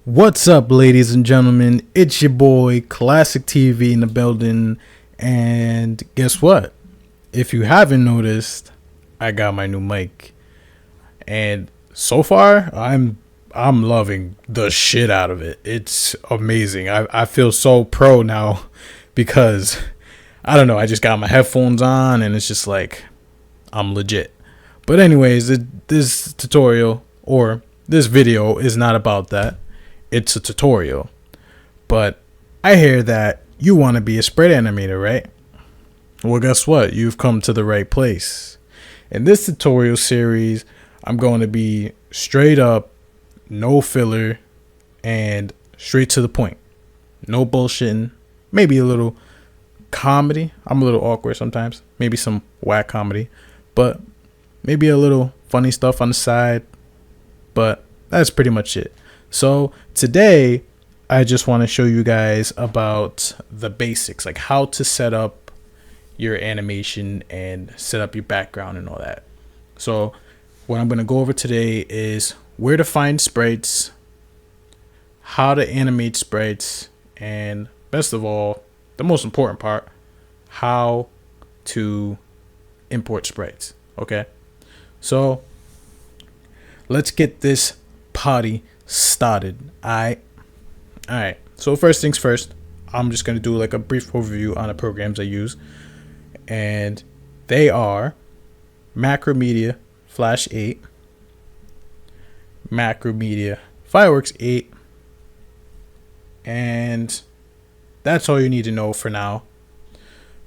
What's up, ladies and gentlemen? It's your boy KlasiqueTV in the building, and guess what? If you haven't noticed, I got my new mic, and so far I'm loving the shit out of it. It's amazing. I feel so pro now because I don't know. I just got my headphones on, and it's just like I'm legit. But anyways, this tutorial or this video is not about that. It's a tutorial, but I hear that you want to be a Sprite animator, right? Well, guess what? You've come to the right place. In this tutorial series, I'm going to be straight up, no filler, and straight to the point. No bullshitting, maybe a little comedy. I'm a little awkward sometimes, maybe some whack comedy, but maybe a little funny stuff on the side, but that's pretty much it. So today I just want to show you guys about the basics, like how to set up your animation and set up your background and all that. So what I'm going to go over today is where to find sprites, how to animate sprites, and best of all, the most important part, how to import sprites. Okay, so let's get this party started. All right, so first things first, I'm just going to do like a brief overview on the programs I use, and they are Macromedia Flash 8, Macromedia Fireworks 8, and that's all you need to know for now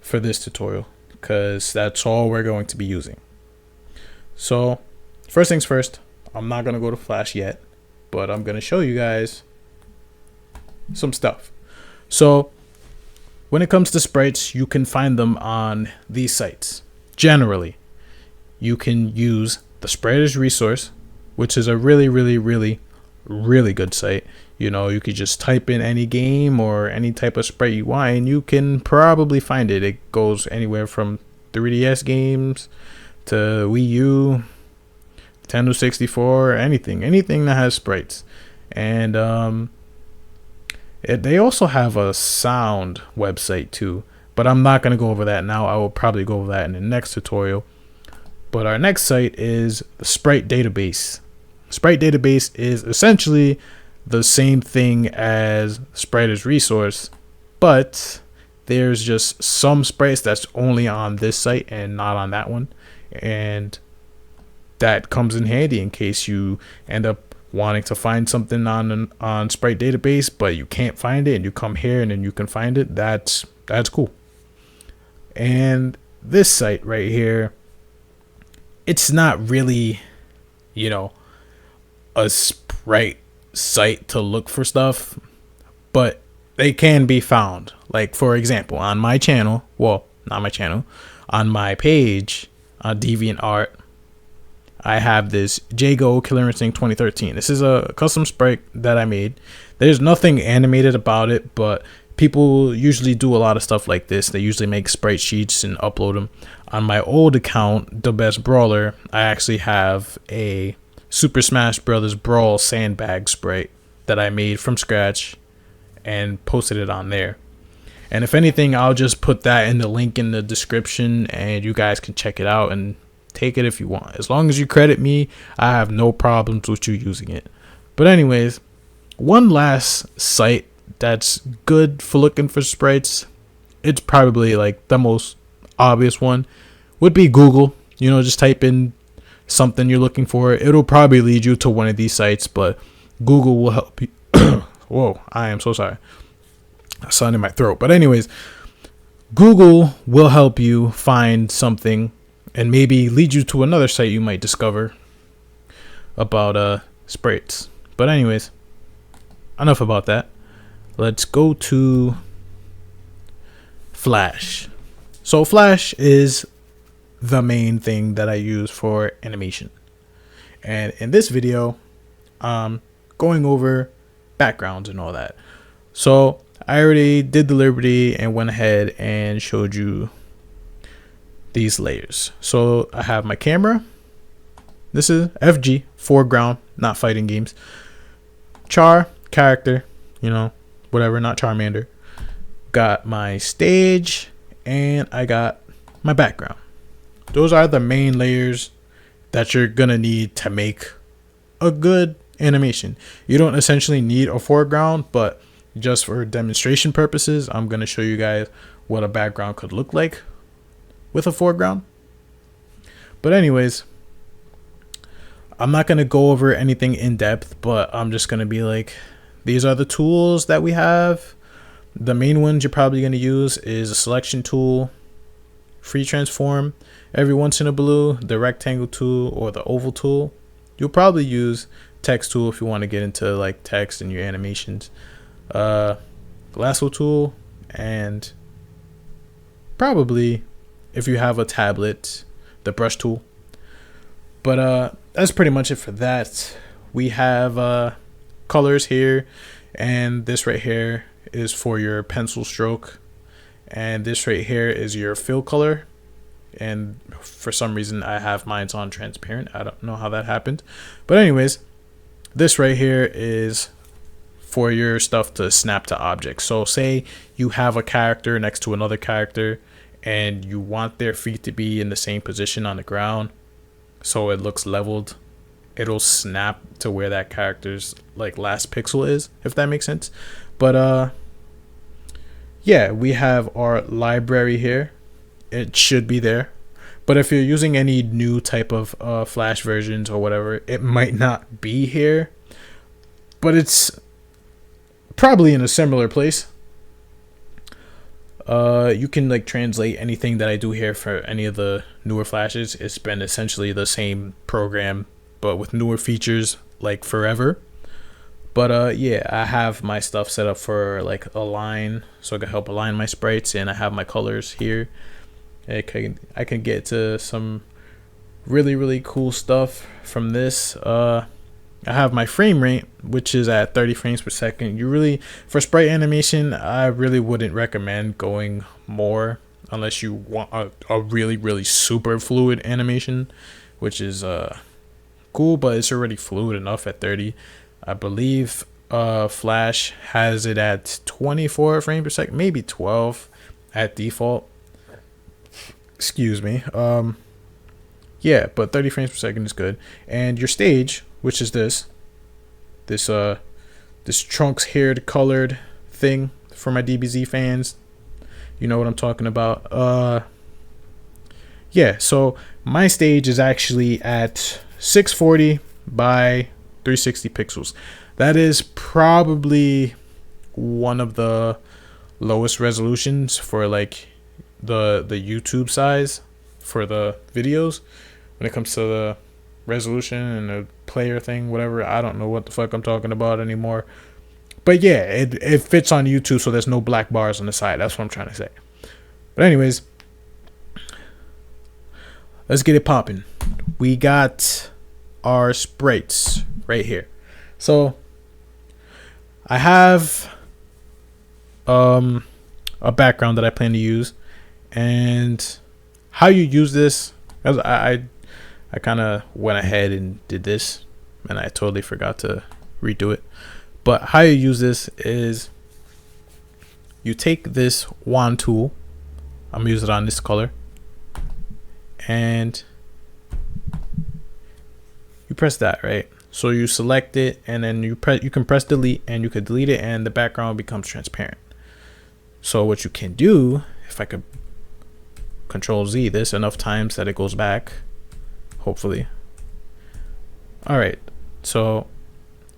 for this tutorial, because that's all we're going to be using. So first things first, I'm not going to go to Flash yet, but I'm going to show you guys some stuff. So when it comes to sprites, you can find them on these sites. Generally, you can use the Sprite resource, which is a really good site. You know, you could just type in any game or any type of sprite you want, and you can probably find it. It goes anywhere from 3DS games to Wii U, Nintendo 64, anything that has sprites. And they also have a sound website too, but I'm not going to go over that now. I will probably go over that in the next tutorial. But our next site is the Sprite Database. Sprite Database is essentially the same thing as Sprite resource, but there's just some sprites that's only on this site and not on that one, and that comes in handy in case you end up wanting to find something on Sprite Database, but you can't find it, and you come here and then you can find it. That's cool. And this site right here, it's not really, you know, a Sprite site to look for stuff, but they can be found. Like, for example, on my channel, well, not my channel, on my page on DeviantArt, I have this Jago Killer Instinct 2013. This is a custom sprite that I made. There's nothing animated about it, but people usually do a lot of stuff like this. They usually make sprite sheets and upload them. On my old account, The Best Brawler, I actually have a Super Smash Bros. Brawl sandbag sprite that I made from scratch and posted it on there. And if anything, I'll just put that in the link in the description, and you guys can check it out and take it if you want. As long as you credit me, I have no problems with you using it. But anyways, one last site that's good for looking for sprites, it's probably like the most obvious one, would be Google. You know, just type in something you're looking for. It'll probably lead you to one of these sites, but Google will help you. Whoa, I am so sorry. Something in my throat. But anyways, Google will help you find something and maybe lead you to another site you might discover about sprites. But anyways, enough about that. Let's go to Flash. So Flash is the main thing that I use for animation. And in this video, going over backgrounds and all that. So I already did the liberty and went ahead and showed you these layers. So I have my camera. This is FG, foreground, not fighting games. Char, character, you know, whatever, not Charmander. Got my stage, and I got my background. Those are the main layers that you're gonna need to make a good animation. You don't essentially need a foreground, but just for demonstration purposes, I'm gonna show you guys what a background could look like with a foreground. But anyways, I'm not gonna go over anything in depth, but I'm just gonna be like, these are the tools that we have. The main ones you're probably gonna use is a selection tool, free transform, every once in a blue, the rectangle tool or the oval tool. You'll probably use text tool if you want to get into like text in your animations, lasso tool, and probably if you have a tablet, the brush tool. But that's pretty much it for that. We have colors here, and this right here is for your pencil stroke, and this right here is your fill color. And for some reason I have mine on transparent. I don't know how that happened, but anyways, this right here is for your stuff to snap to objects. So say you have a character next to another character and you want their feet to be in the same position on the ground so it looks leveled. It'll snap to where that character's like last pixel is, if that makes sense. But yeah, we have our library here. It should be there, but if you're using any new type of Flash versions or whatever, it might not be here, but it's probably in a similar place. You can like translate anything that I do here for any of the newer Flashes. It's been essentially the same program, but with newer features like forever. But yeah, I have my stuff set up for like align, so I can help align my sprites, and I have my colors here. I can get to some really cool stuff from this. I have my frame rate, which is at 30 frames per second. For sprite animation, I really wouldn't recommend going more unless you want a really super fluid animation, which is cool, but it's already fluid enough at 30. I believe Flash has it at 24 frames per second, maybe 12 at default. Excuse me. Yeah, but 30 frames per second is good. And your stage, which is this Trunks haired colored thing for my DBZ fans, you know what I'm talking about. Yeah, so my stage is actually at 640 by 360 pixels. That is probably one of the lowest resolutions for like the YouTube size for the videos when it comes to the resolution and the player thing, whatever. I don't know what the fuck I'm talking about anymore, but yeah, it fits on YouTube, so there's no black bars on the side. That's what I'm trying to say. But anyways, let's get it popping. We got our sprites right here. So I have a background that I plan to use, and how you use this, as I kind of went ahead and did this and I totally forgot to redo it. But how you use this is you take this wand tool, I'm gonna use it on this color, and you press that, right? So you select it, and then you can press delete, and you could delete it, and the background becomes transparent. So what you can do, if I could Control Z this enough times that it goes back, hopefully. All right, so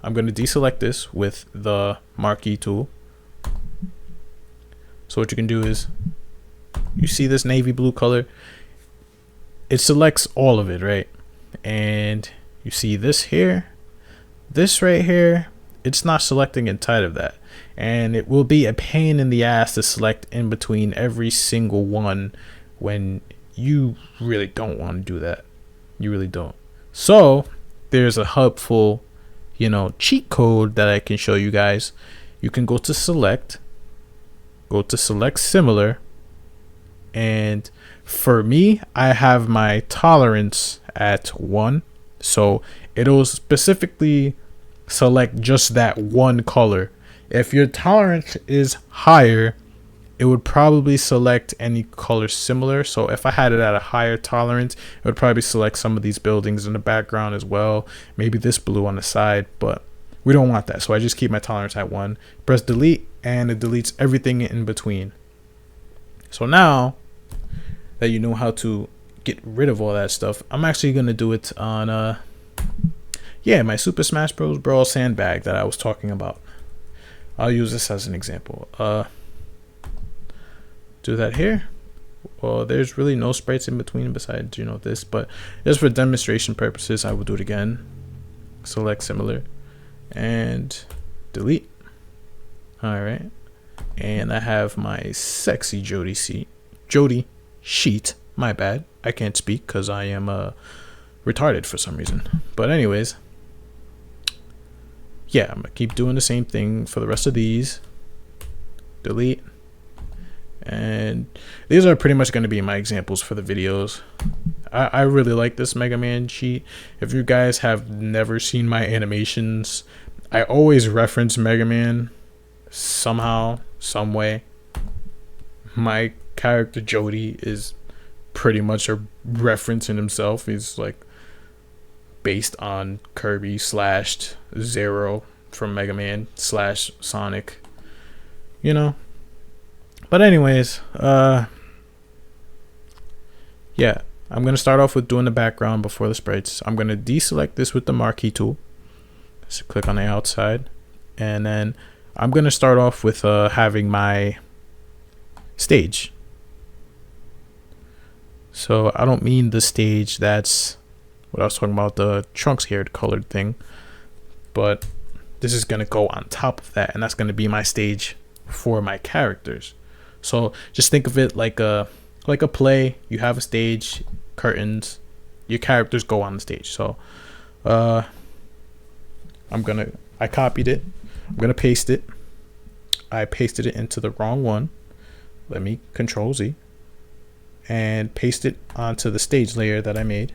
I'm going to deselect this with the marquee tool. So what you can do is, you see this navy blue color, it selects all of it, right? And you see this here, this right here, it's not selecting inside of that, and it will be a pain in the ass to select in between every single one when you really don't want to do that. You really don't. So there's a helpful, cheat code that I can show you guys. You can go to select similar, and For me, I have my tolerance at 1, so it'll specifically select just that one color. If your tolerance is higher, it would probably select any color similar. So if I had it at a higher tolerance, it would probably select some of these buildings in the background as well, maybe this blue on the side, but we don't want that. So I just keep my tolerance at 1, press delete, and it deletes everything in between. So now that you know how to get rid of all that stuff, I'm actually going to do it on my Super Smash Bros. Brawl sandbag that I was talking about. I'll use this as an example. Do that here. Well, there's really no sprites in between besides, this, but just for demonstration purposes, I will do it again. Select similar and delete. All right. And I have my sexy Jody sheet. My bad. I can't speak because I am retarded for some reason. But anyways, yeah, I'm gonna keep doing the same thing for the rest of these. Delete. And these are pretty much going to be my examples for the videos. I really like this Mega Man sheet. If you guys have never seen my animations, I always reference Mega Man somehow, some way. My character Jody is pretty much a reference in himself. He's like based on Kirby / Zero from Mega Man / Sonic, But anyways, yeah, I'm going to start off with doing the background before the sprites. I'm going to deselect this with the marquee tool. So click on the outside. And then I'm going to start off with having my stage. So I don't mean the stage that's what I was talking about, the Trunks haired colored thing. But this is going to go on top of that. And that's going to be my stage for my characters. So just think of it like a play. You have a stage, curtains, your characters go on the stage. So I copied it. I'm gonna paste it. I pasted it into the wrong one. Let me Control Z and paste it onto the stage layer that I made.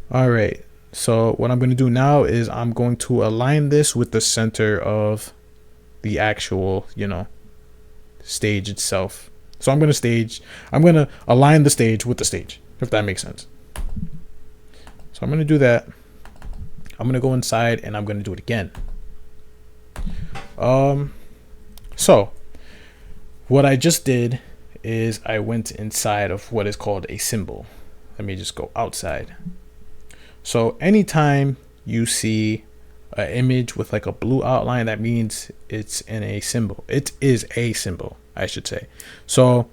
All right. So what I'm gonna do now is I'm going to align this with the center of the actual, stage itself. So I'm going to align the stage with the stage, if that makes sense. So I'm going to do that. I'm going to go inside and I'm going to do it again. So what I just did is I went inside of what is called a symbol. Let me just go outside. So anytime you see an image with like a blue outline, that means it's in a symbol. It is a symbol, I should say. So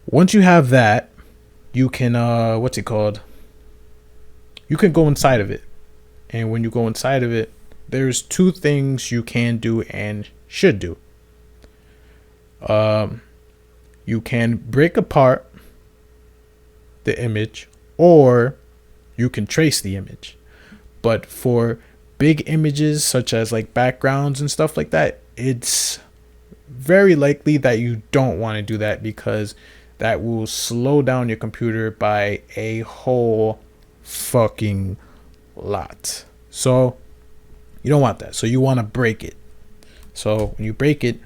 once you have that, you can you can go inside of it. And when you go inside of it, there's 2 things you can do and should do. You can break apart the image, or you can trace the image. But for big images such as like backgrounds and stuff like that, it's very likely that you don't want to do that, because that will slow down your computer by a whole fucking lot. So you don't want that. So you want to break it. So when you break it,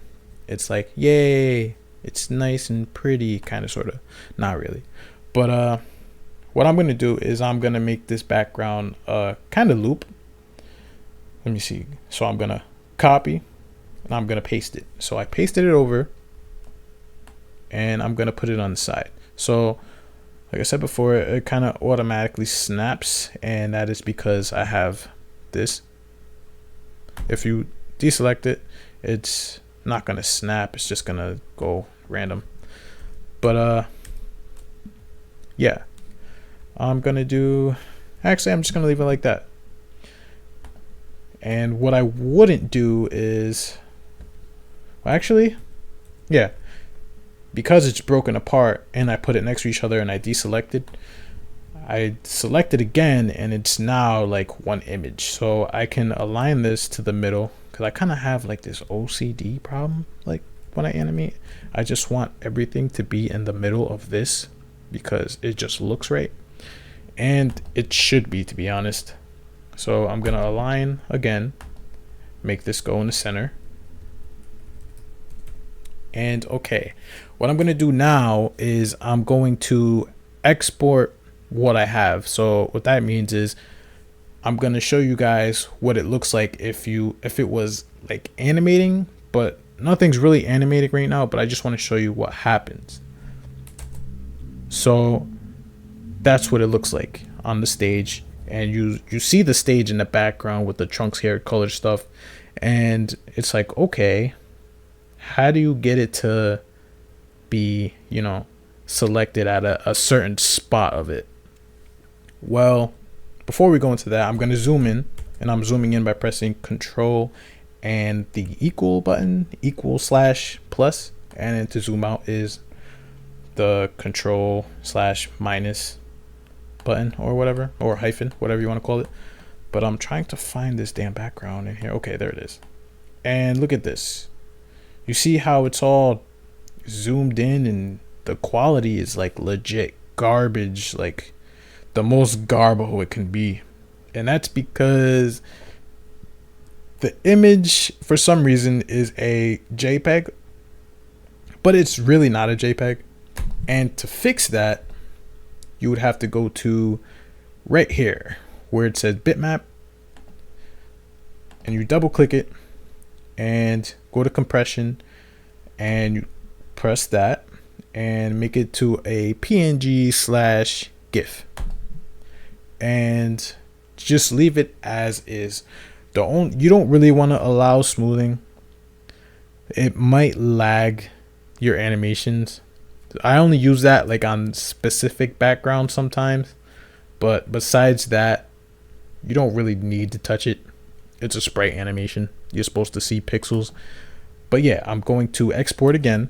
it's like, yay, it's nice and pretty, kind of, sort of, not really. But what I'm going to do is I'm going to make this background kind of loop. Let me see. So I'm going to copy and I'm going to paste it. So I pasted it over and I'm going to put it on the side. So like I said before, it kind of automatically snaps, and that is because I have this. If you deselect it, it's not going to snap. It's just going to go random. But yeah, I'm going to do, actually, I'm just going to leave it like that. And what I wouldn't do is, well, actually, yeah, because it's broken apart and I put it next to each other and I deselected, I selected again and it's now like one image. So I can align this to the middle, because I kind of have like this OCD problem. Like, when I animate. I just want everything to be in the middle of this because it just looks right, and it should be, to be honest. So I'm gonna align again, make this go in the center, and okay, what I'm gonna do now is I'm going to export what I have. So what that means is I'm gonna show you guys what it looks like if it was like animating, but nothing's really animating right now, but I just want to show you what happens. So that's what it looks like on the stage, and you see the stage in the background with the trunks hair color stuff, and it's like, okay, how do you get it to be, you know, selected at a certain spot of it? Well, before we go into that, I'm going to zoom in, and I'm zooming in by pressing Control and the equal button, equal/plus, and then to zoom out is the Control/minus button or whatever, or hyphen, whatever you want to call it. But I'm trying to find this damn background in here. Okay, there it is. And look at this. You see how it's all zoomed in, and the quality is like legit garbage, like the most garbo it can be. And that's because the image for some reason is a JPEG, but it's really not a JPEG. And to fix that, you would have to go to right here where it says bitmap, and you double click it and go to compression, and you press that and make it to a PNG/GIF, and just leave it as is. You don't really want to allow smoothing. It might lag your animations. I only use that like on specific backgrounds sometimes, but besides that, you don't really need to touch it. It's a sprite animation. You're supposed to see pixels. But yeah, I'm going to export again,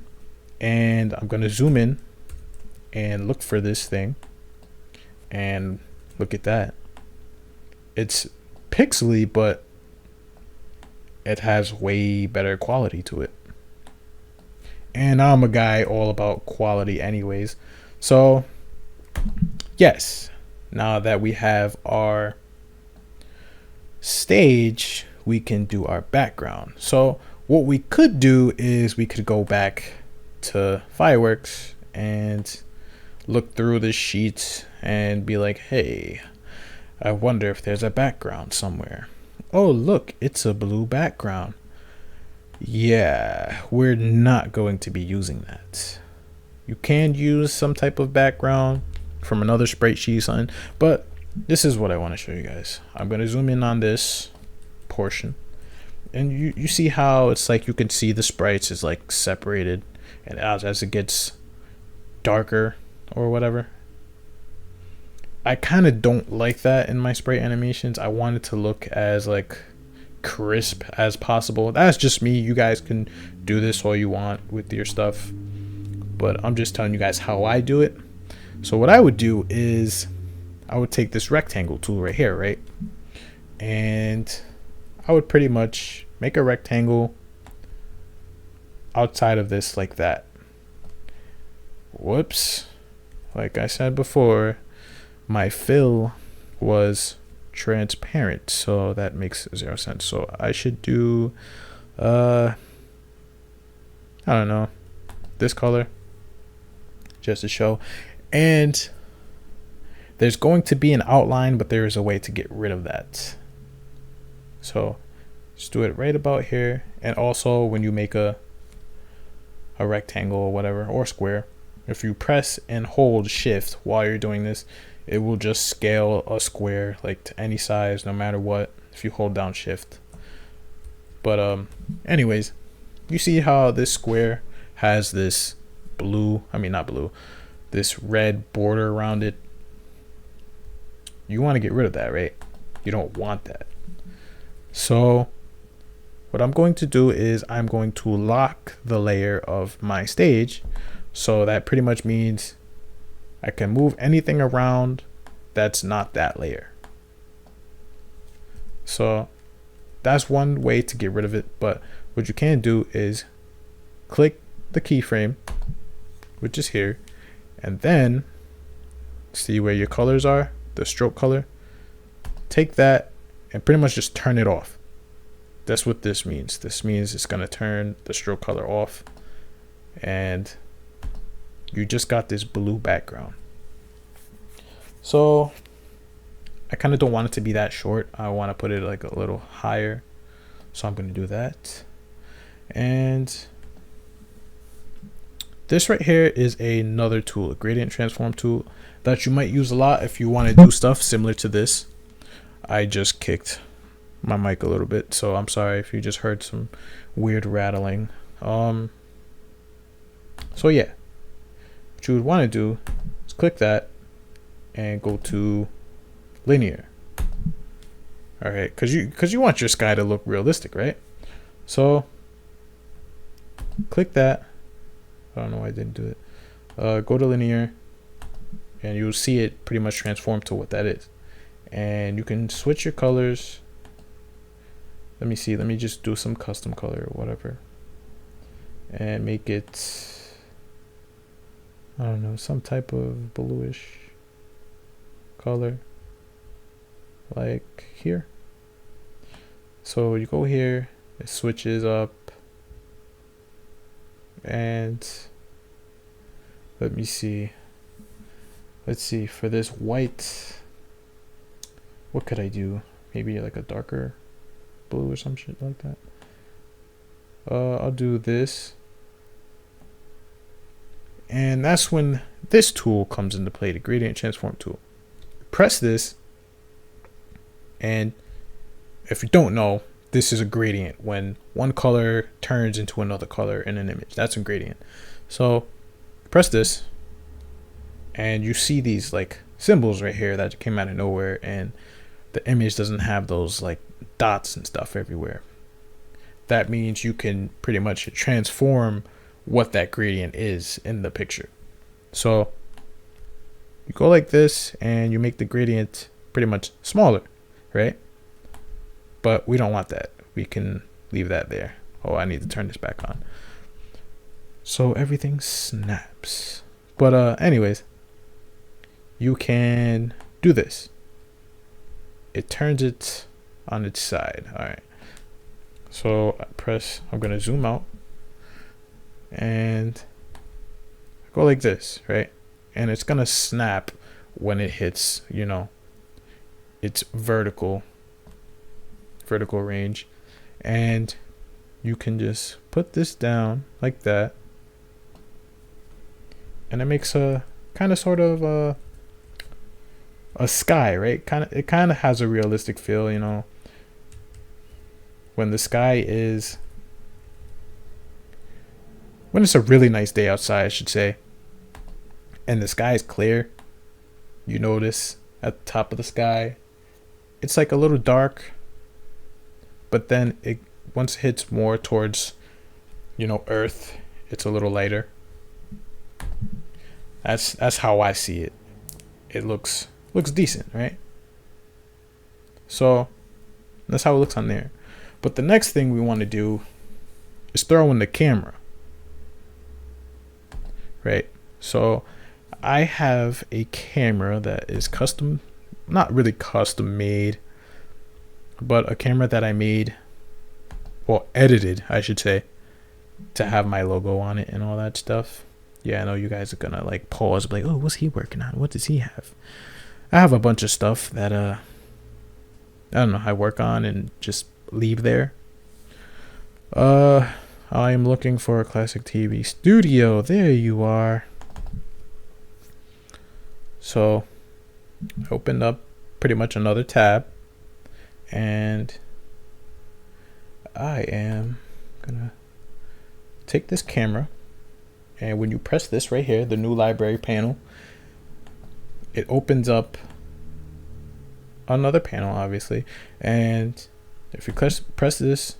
and I'm going to zoom in and look for this thing, and look at that. It's pixely, but it has way better quality to it. And I'm a guy all about quality anyways. So yes, now that we have our stage, we can do our background. So what we could do is we could go back to fireworks and look through the sheets and be like, hey, I wonder if there's a background somewhere. Oh, look, it's a blue background. Yeah, we're not going to be using that. You can use some type of background from another sprite sheet, something, but this is what I want to show you guys. I'm going to zoom in on this portion, and you see how it's like you can see the sprites is like separated, and as it gets darker or whatever. I kind of don't like that in my sprite animations. I want it to look as like crisp as possible. That's just me. You guys can do this all you want with your stuff, but I'm just telling you guys how I do it. So what I would do is I would take this rectangle tool right here, right? And I would pretty much make a rectangle outside of this like that. Whoops. Like I said before, my fill was transparent, so that makes 0 sense. So I should do I don't know, this color just to show. And there's going to be an outline, but there is a way to get rid of that. So just do it right about here. And also when you make a rectangle or whatever, or square, if you press and hold shift while you're doing this, it will just scale a square like to any size no matter what if you hold down shift. But anyways, you see how this square has this this red border around it. You want to get rid of that, right? You don't want that. So what I'm going to do is I'm going to lock the layer of my stage. So that pretty much means I can move anything around that's not that layer. So that's one way to get rid of it. But what you can do is click the keyframe, which is here, and then see where your colors are, the stroke color. Take that and pretty much just turn it off. That's what this means. This means it's gonna turn the stroke color off, and you just got this blue background. So I kind of don't want it to be that short. I want to put it like a little higher. So I'm going to do that. And this right here is another tool, a gradient transform tool that you might use a lot if you want to do stuff similar to this. I just kicked my mic a little bit, so I'm sorry if you just heard some weird rattling. So yeah, what you would want to do is click that and go to linear. All right, because you want your sky to look realistic, right? So click that. I don't know why I didn't do it. Go to linear, and you'll see it pretty much transform to what that is. And you can switch your colors. Let me see. Let me just do some custom color or whatever, and make it, I don't know, some type of bluish color, like here. So you go here, it switches up, and let me see. Let's see, for this white, what could I do? Maybe like a darker blue or some shit like that. I'll do this. And that's when this tool comes into play, the gradient transform tool. Press this, and if you don't know, this is a gradient. When one color turns into another color in an image, that's a gradient. So press this, and you see these like symbols right here that came out of nowhere, and the image doesn't have those like dots and stuff everywhere. That means you can pretty much transform what that gradient is in the picture. So you go like this, and you make the gradient pretty much smaller, right? But we don't want that. We can leave that there. Oh, I need to turn this back on. So everything snaps. But anyways, you can do this. It turns it on its side. All right. So I press, I'm going to zoom out and go like this, right? And it's going to snap when it hits, you know, its vertical range. And you can just put this down like that, and it makes a kind of sort of a sky, right? It kind of has a realistic feel, you know, when the sky is, when it's a really nice day outside, I should say, and the sky is clear. You notice at the top of the sky, it's like a little dark, but then it, once it hits more towards, you know, Earth, it's a little lighter. That's how I see it. It looks decent, right? So that's how it looks on there. But the next thing we want to do is throw in the camera, right? So I have a camera that is custom, not really custom made, but a camera that I made, well, edited, I should say, to have my logo on it and all that stuff. Yeah, I know you guys are gonna like pause, like, oh, what's he working on? What does he have? I have a bunch of stuff that I don't know, I work on and just leave there. I am looking for a KlasiqueTV studio. There you are. So I opened up pretty much another tab, and I am gonna take this camera, and when you press this right here, the new library panel, it opens up another panel, obviously. And if you press this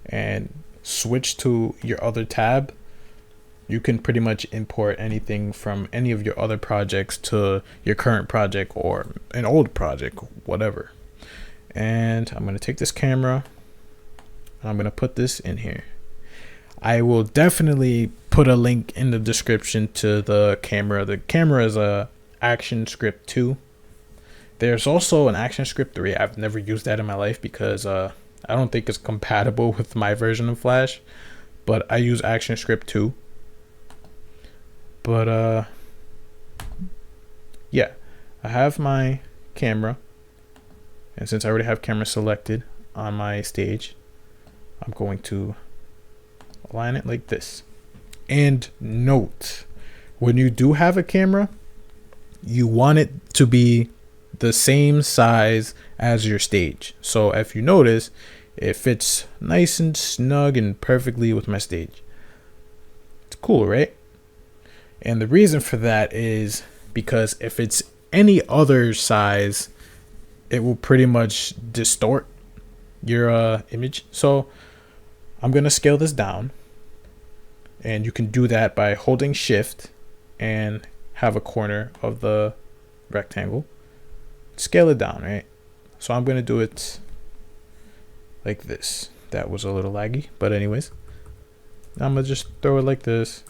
and switch to your other tab, you can pretty much import anything from any of your other projects to your current project or an old project, whatever. And I'm going to take this camera and I'm going to put this in here. I will definitely put a link in the description to the camera. The camera is a ActionScript 2. There's also an ActionScript 3. I've never used that in my life because I don't think it's compatible with my version of Flash, but I use ActionScript 2. But yeah, I have my camera, and since I already have camera selected on my stage, I'm going to align it like this. And note, when you do have a camera, you want it to be the same size as your stage. So if you notice, it fits nice and snug and perfectly with my stage. It's cool, right? And the reason for that is because if it's any other size, it will pretty much distort your image. So I'm gonna scale this down, and you can do that by holding shift and have a corner of the rectangle, scale it down, right? So I'm gonna do it like this. That was a little laggy, but anyways, I'm gonna just throw it like this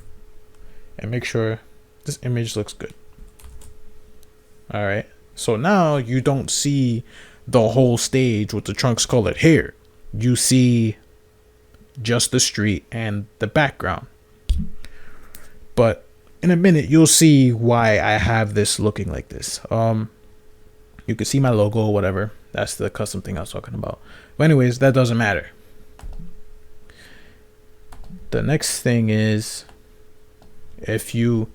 and make sure this image looks good. All right, so now you don't see the whole stage with the trunks colored here. You see just the street and the background. But in a minute, you'll see why I have this looking like this. You can see my logo or whatever. That's the custom thing I was talking about. But anyways, that doesn't matter. The next thing is, if you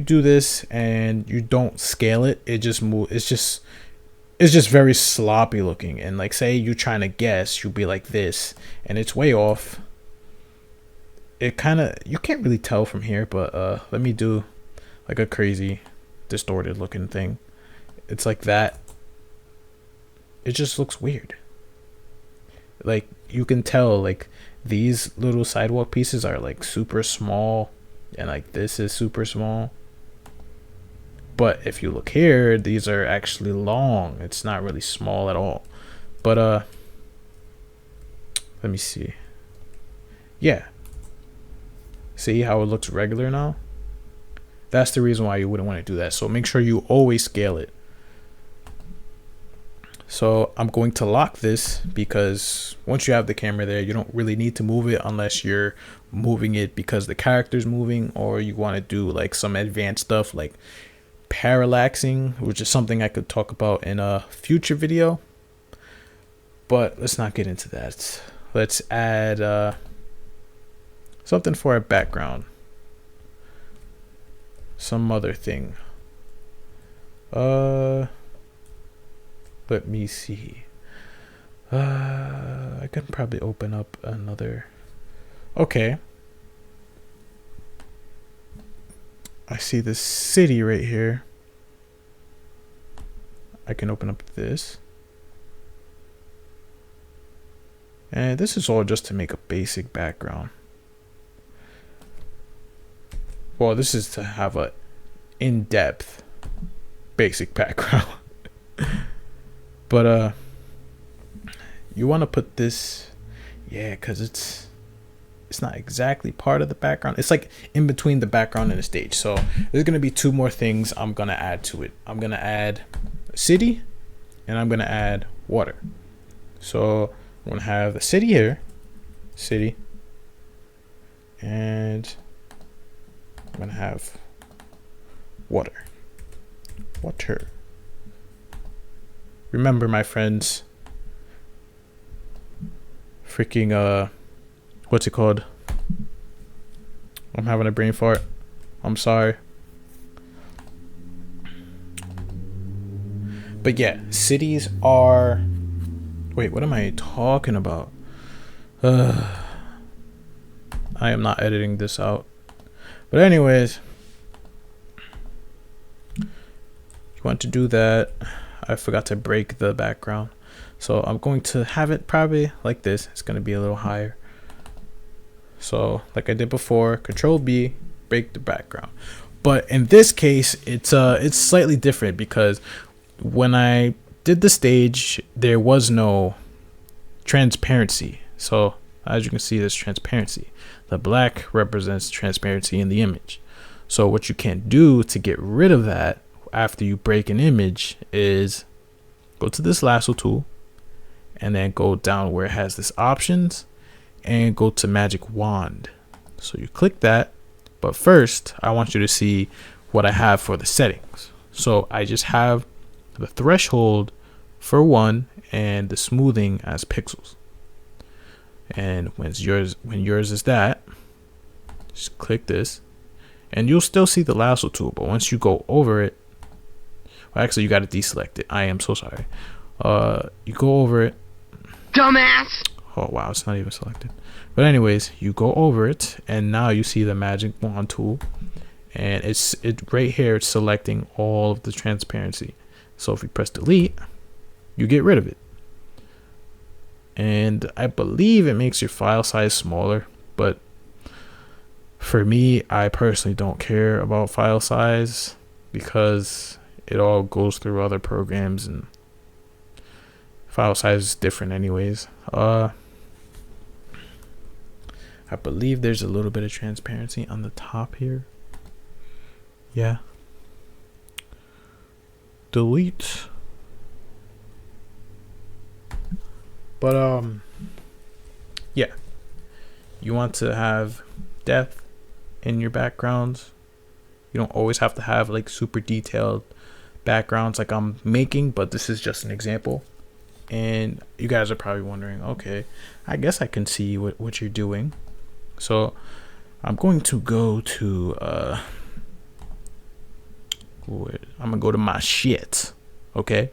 do this and you don't scale it, it just move. It's just very sloppy looking. And like, say you're trying to guess, you'll be like this, and it's way off. It kind of, you can't really tell from here, but let me do like a crazy distorted looking thing. It's like that. It just looks weird. Like, you can tell, like, these little sidewalk pieces are like super small, and like this is super small. But if you look here, these are actually long. It's not really small at all. But let me see. Yeah. See how it looks regular now? That's the reason why you wouldn't want to do that. So make sure you always scale it. So I'm going to lock this because once you have the camera there, you don't really need to move it unless you're moving it because the character's moving, or you want to do like some advanced stuff like parallaxing, which is something I could talk about in a future video. But let's not get into that. Let's add something for our background. Some other thing. Let me see. I can probably open up another. Okay. I see the city right here. I can open up this. And this is all just to make a basic background. Well, this is to have a in-depth basic background. But you want to put this, yeah, because it's not exactly part of the background. It's like in between the background and the stage. So there's gonna be two more things I'm gonna add to it. I'm gonna add a city, and I'm gonna add water. So I'm gonna have the city here, city, and I'm gonna have water. Remember, my friends, freaking what's it called? I'm having a brain fart. I'm sorry. But yeah, cities are, wait, what am I talking about? I am not editing this out. But anyways, you want to do that. I forgot to break the background. So I'm going to have it probably like this. It's going to be a little higher. So like I did before, Control B, break the background. But in this case, it's slightly different because when I did the stage, there was no transparency. So as you can see, there's transparency. The black represents transparency in the image. So what you can do to get rid of that after you break an image is go to this lasso tool and then go down where it has this options and go to magic wand. So you click that, but first I want you to see what I have for the settings. So I just have the threshold for 1 and the smoothing as pixels. And when yours is that, just click this and you'll still see the lasso tool, but once you go over it, well, actually you got to deselect it. I am so sorry. You go over it. Dumbass! Oh wow, it's not even selected. But anyways, you go over it and now you see the magic wand tool, and it's right here, it's selecting all of the transparency. So if you press delete, you get rid of it. And I believe it makes your file size smaller, but for me, I personally don't care about file size because it all goes through other programs and file size is different anyways. I believe there's a little bit of transparency on the top here. Yeah. Delete. But yeah, you want to have depth in your backgrounds. You don't always have to have like super detailed backgrounds like I'm making, but this is just an example. And you guys are probably wondering, okay, I guess I can see what you're doing. So I'm going to go to I'm gonna go to my shit, okay,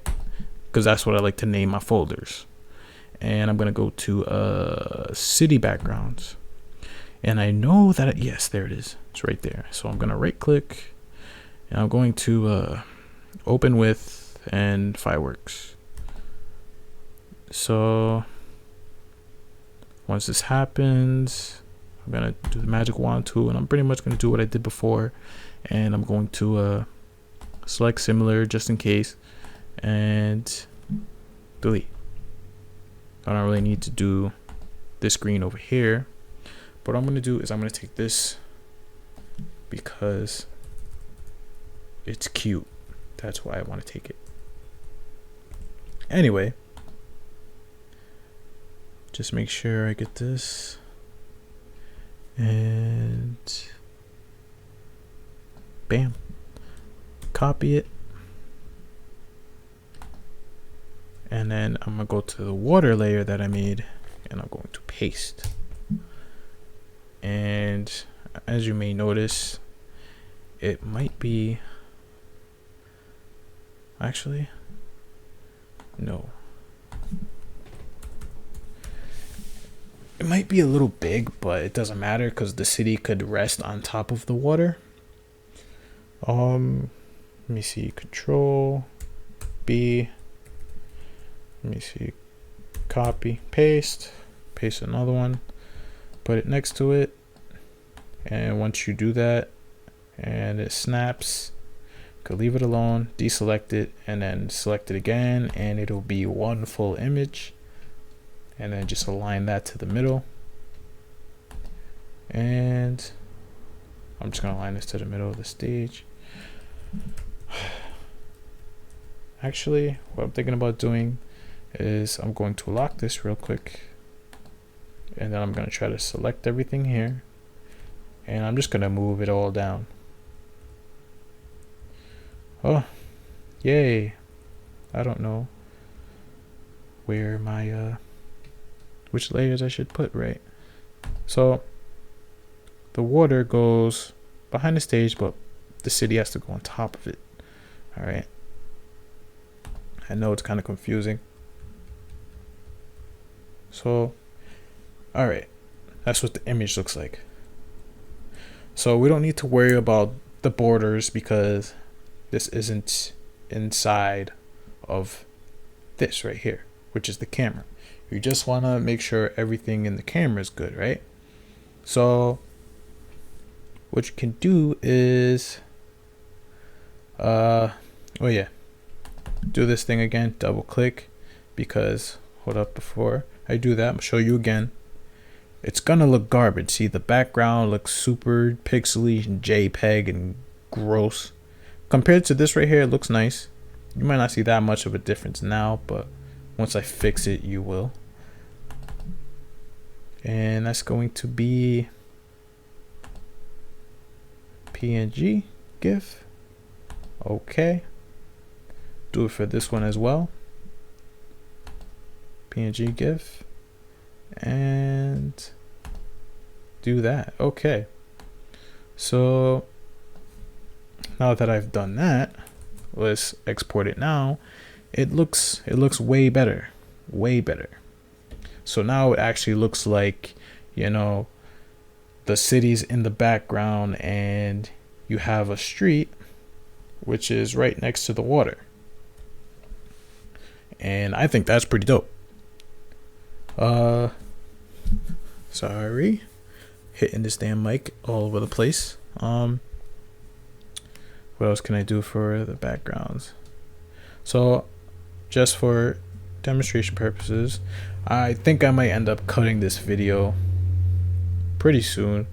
because that's what I like to name my folders. And I'm gonna go to city backgrounds, and I know that yes, there it is, it's right there. So I'm gonna right click and I'm going to open with and fireworks. So once this happens, I'm gonna do the magic wand tool, and I'm pretty much gonna do what I did before, and I'm going to select similar just in case and delete. I don't really need to do this green over here, but what I'm going to do is I'm going to take this because it's cute. That's why I want to take it. Anyway, just make sure I get this and bam, copy it. And then I'm gonna go to the water layer that I made and I'm going to paste. And as you may notice, it might be, actually, no. It might be a little big, but it doesn't matter because the city could rest on top of the water. Let me see, Control B. Let me see, copy, paste another one, put it next to it, and once you do that and it snaps, you could leave it alone, deselect it, and then select it again, and it'll be one full image. And then just align that to the middle, and I'm just gonna align this to the middle of the stage. Actually, what I'm thinking about doing is I'm going to lock this real quick, and then I'm going to try to select everything here, and I'm just going to move it all down. Oh, yay. I don't know where my which layers I should put, right? So the water goes behind the stage, but the city has to go on top of it. All right, I know it's kind of confusing. So, all right, that's what the image looks like. So we don't need to worry about the borders because this isn't inside of this right here, which is the camera. You just want to make sure everything in the camera is good, right? So what you can do is, oh yeah, do this thing again, double click, because hold up, before I do that, I'm gonna show you again. it's gonna look garbage. See, the background looks super pixely and JPEG and gross. Compared to this right here, it looks nice. You might not see that much of a difference now, but once I fix it, you will. And that's going to be PNG GIF. Okay. Do it for this one as well. PNG GIF. And do that. Okay. So now that I've done that, let's export it now. It looks way better. Way better. So now it actually looks like, you know, the city's in the background and you have a street which is right next to the water. And I think that's pretty dope. Sorry. Hitting this damn mic all over the place. What else can I do for the backgrounds? So just for demonstration purposes, I think I might end up cutting this video pretty soon,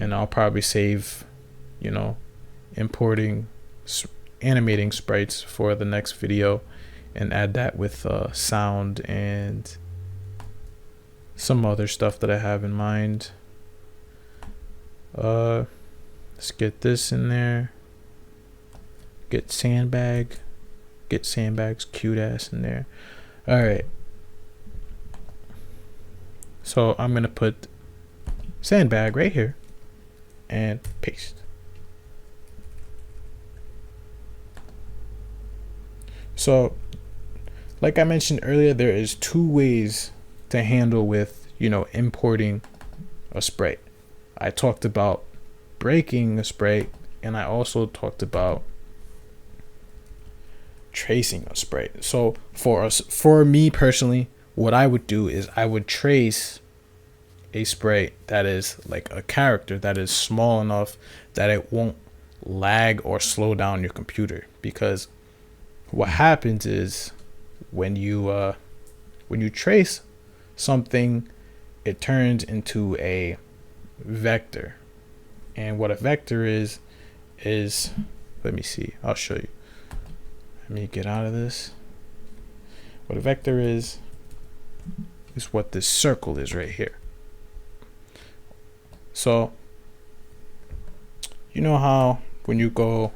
and I'll probably save, you know, importing animating sprites for the next video and add that with sound and some other stuff that I have in mind. Let's get this in there. Get Sandbag's cute ass in there. All right. So I'm gonna put Sandbag right here and paste. So like I mentioned earlier, there is two ways to handle with, you know, importing a sprite. I talked about breaking a sprite, and I also talked about tracing a sprite. So for me personally, what I would do is I would trace a sprite that is like a character that is small enough that it won't lag or slow down your computer, because what happens is when you trace something, it turns into a vector. And what a vector is let me see, I'll show you. Let me get out of this. What a vector is what this circle is right here. So you know how when you go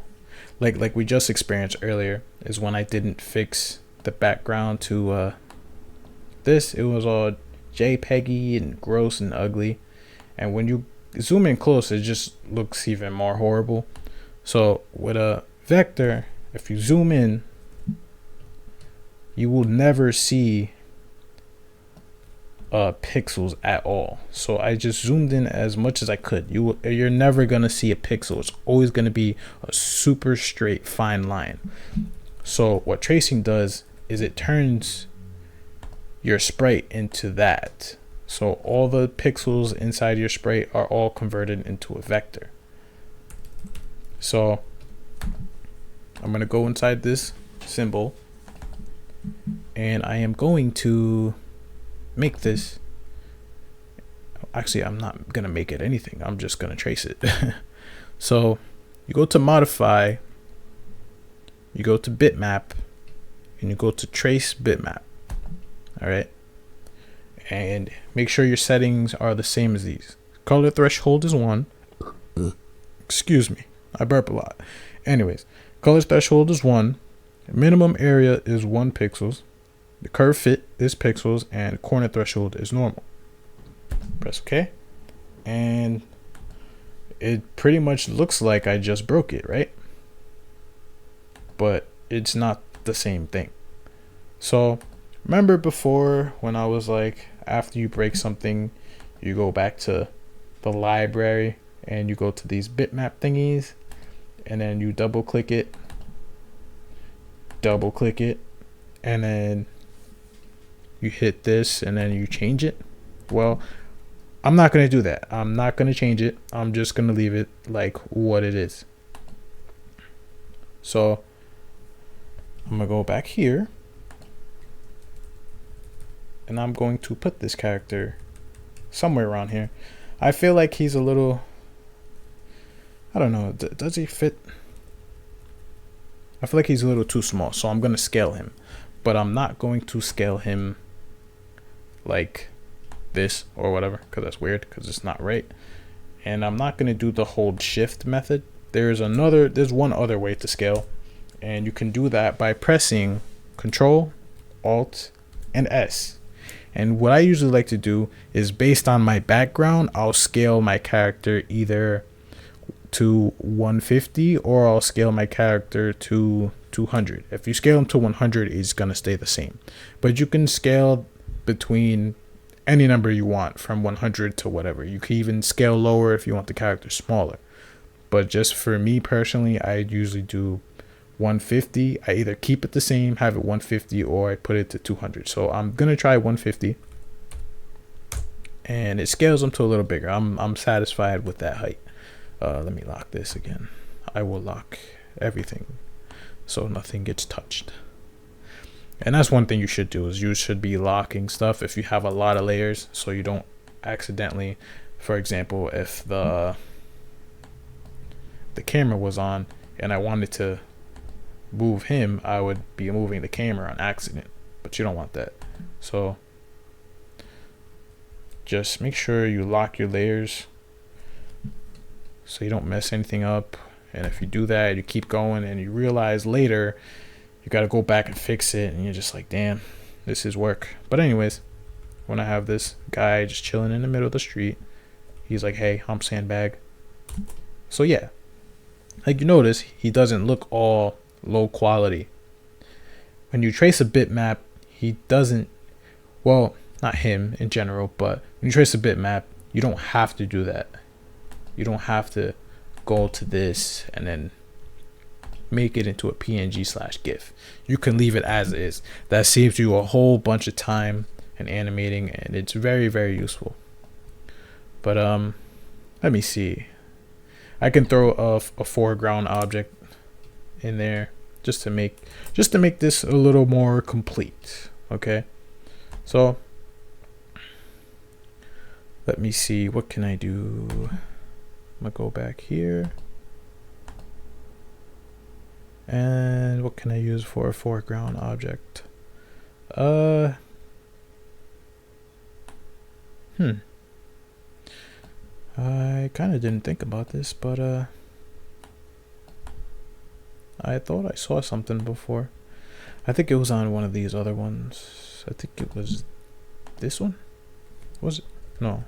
like we just experienced earlier, is when I didn't fix the background to this, it was all JPEGy and gross and ugly, and when you zoom in close, it just looks even more horrible. So with a vector, if you zoom in, you will never see pixels at all. So I just zoomed in as much as I could. You're never gonna see a pixel. It's always gonna be a super straight fine line. So what tracing does is it turns your sprite into that. So all the pixels inside your sprite are all converted into a vector. So I'm gonna go inside this symbol, and I am going to make this. Actually, I'm not gonna make it anything. I'm just gonna trace it. So you go to modify, you go to bitmap, and you go to trace bitmap. All right, and make sure your settings are the same as these. Color threshold is 1. Excuse me, I burp a lot. Anyways, color threshold is 1. Minimum area is 1 pixels. The curve fit is pixels, and corner threshold is normal. Press OK, and it pretty much looks like I just broke it, right? But it's not the same thing. So remember before when I was like, after you break something, you go back to the library and you go to these bitmap thingies, and then you double click it, and then you hit this, and then you change it. Well, I'm not going to do that. I'm not going to change it. I'm just going to leave it like what it is. So I'm going to go back here, and I'm going to put this character somewhere around here. I feel like he's a little, I don't know, does he fit? I feel like he's a little too small, so I'm gonna scale him, but I'm not going to scale him like this or whatever, because that's weird, because it's not right. And I'm not gonna do the hold shift method. There's one other way to scale, and you can do that by pressing Control, Alt, and S. And what I usually like to do is, based on my background, I'll scale my character either to 150 or I'll scale my character to 200. If you scale him to 100, he's gonna stay the same, but you can scale between any number you want from 100 to whatever. You can even scale lower if you want the character smaller, but just for me personally, I usually do 150. I either keep it the same, have it 150, or I put it to 200. So I'm gonna try 150, and it scales them to a little bigger. I'm satisfied with that height. Let me lock this again. I will lock everything so nothing gets touched. And that's one thing you should do, is you should be locking stuff if you have a lot of layers, so you don't accidentally, for example, if the camera was on and I wanted to move him, I would be moving the camera on accident, but you don't want that. So just make sure you lock your layers so you don't mess anything up. And if you do that, you keep going and you realize later you got to go back and fix it, and you're just like, damn, this is work. But anyways, when I have this guy just chilling in the middle of the street, he's like, hey, I'm Sandbag. So yeah, like you notice, he doesn't look all low quality. When you trace a bitmap, he doesn't, well, not him in general, but when you trace a bitmap, you don't have to do that. You don't have to go to this and then make it into a PNG/GIF. You can leave it as is. That saves you a whole bunch of time and animating, and it's very, very useful. But let me see. I can throw a foreground object in there just to make this a little more complete. Okay, so let me see, what can I do? I'm gonna go back here, and what can I use for a foreground object? I kind of didn't think about this, but I thought I saw something before. I think it was on one of these other ones. I think it was this one. Was it? No.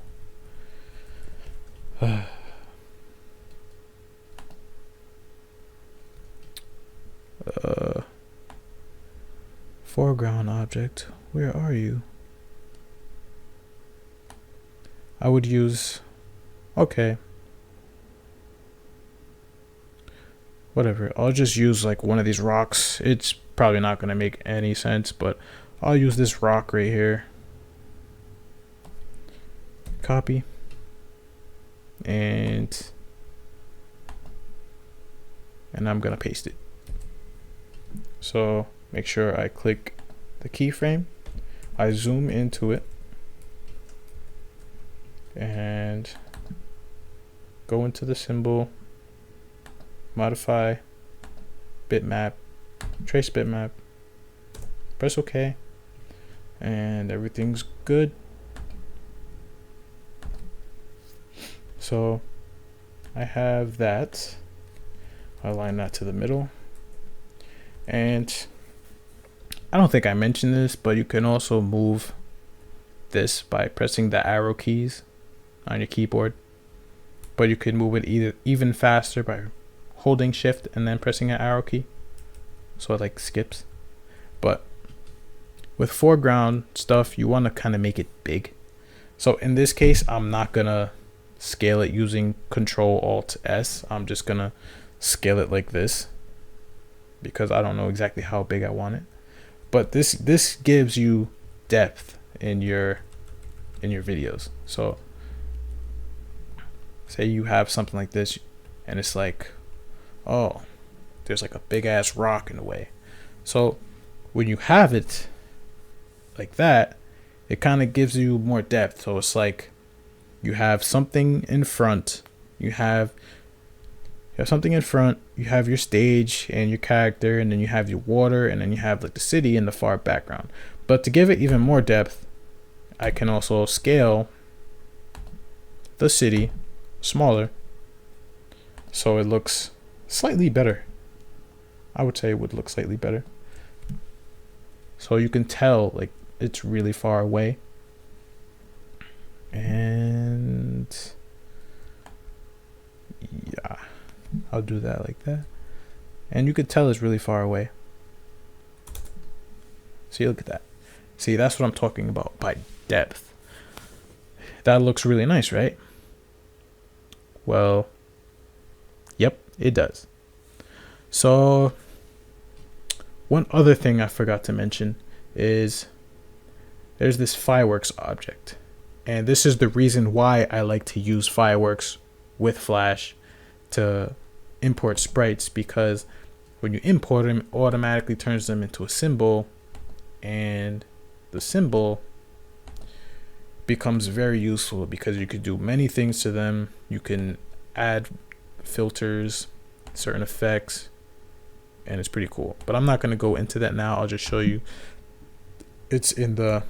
Foreground object, where are you? I would use, okay, whatever, I'll just use like one of these rocks. It's probably not going to make any sense, but I'll use this rock right here. Copy, and I'm gonna paste it. So make sure I click the keyframe, I zoom into it, and go into the symbol, modify, bitmap, trace bitmap, press OK, and everything's good. So I have that. I'll align that to the middle. And I don't think I mentioned this, but you can also move this by pressing the arrow keys on your keyboard. But you can move it even faster by holding shift and then pressing an arrow key. So it like skips. But with foreground stuff, you want to kind of make it big. So in this case, I'm not gonna scale it using Control Alt S. I'm just gonna scale it like this because I don't know exactly how big I want it. But this gives you depth in your videos. So say you have something like this and it's like, oh, there's like a big ass rock in the way. So when you have it like that, it kind of gives you more depth. So it's like you have something in front. You have something in front. You have your stage and your character, and then you have your water, and then you have like the city in the far background. But to give it even more depth, I can also scale the city smaller so it looks slightly better. I would say it would look slightly better. So you can tell like it's really far away. And yeah, I'll do that like that. And you could tell it's really far away. See, look at that. See, that's what I'm talking about by depth. That looks really nice, right? Well, yep, it does. So one other thing I forgot to mention is there's this fireworks object. And this is the reason why I like to use fireworks with Flash to import sprites, because when you import them, it automatically turns them into a symbol, and the symbol becomes very useful because you could do many things to them. You can add filters, certain effects, and it's pretty cool. But I'm not going to go into that now. I'll just show you. It's in the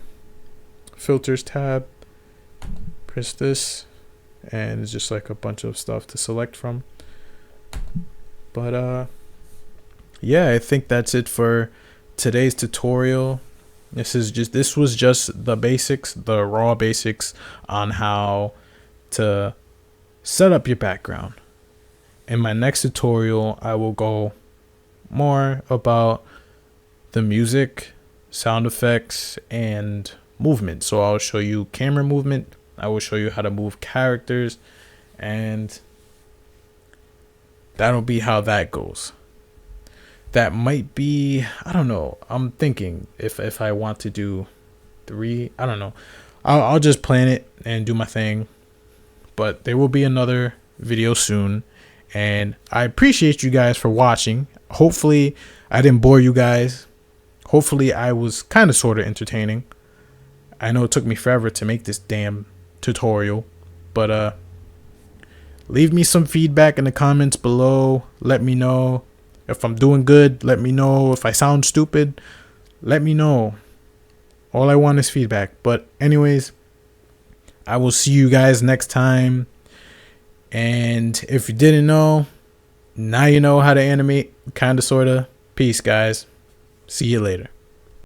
filters tab. Press this and it's just like a bunch of stuff to select from. But yeah, I think that's it for today's tutorial. This was just the basics, the raw basics on how to set up your background. In my next tutorial, I will go more about the music, sound effects, and movement. So I'll show you camera movement. I will show you how to move characters, and that'll be how that goes. That might be, I don't know. I'm thinking if I want to do 3, I don't know. I'll just plan it and do my thing. But there will be another video soon, and I appreciate you guys for watching. Hopefully I didn't bore you guys. Hopefully I was kind of sort of entertaining. I know it took me forever to make this damn tutorial, but leave me some feedback in the comments below. Let me know if I'm doing good. Let me know if I sound stupid. Let me know. All I want is feedback. But anyways, I will see you guys next time. And if you didn't know, now you know how to animate, kind of, sort of. Peace, guys. See you later.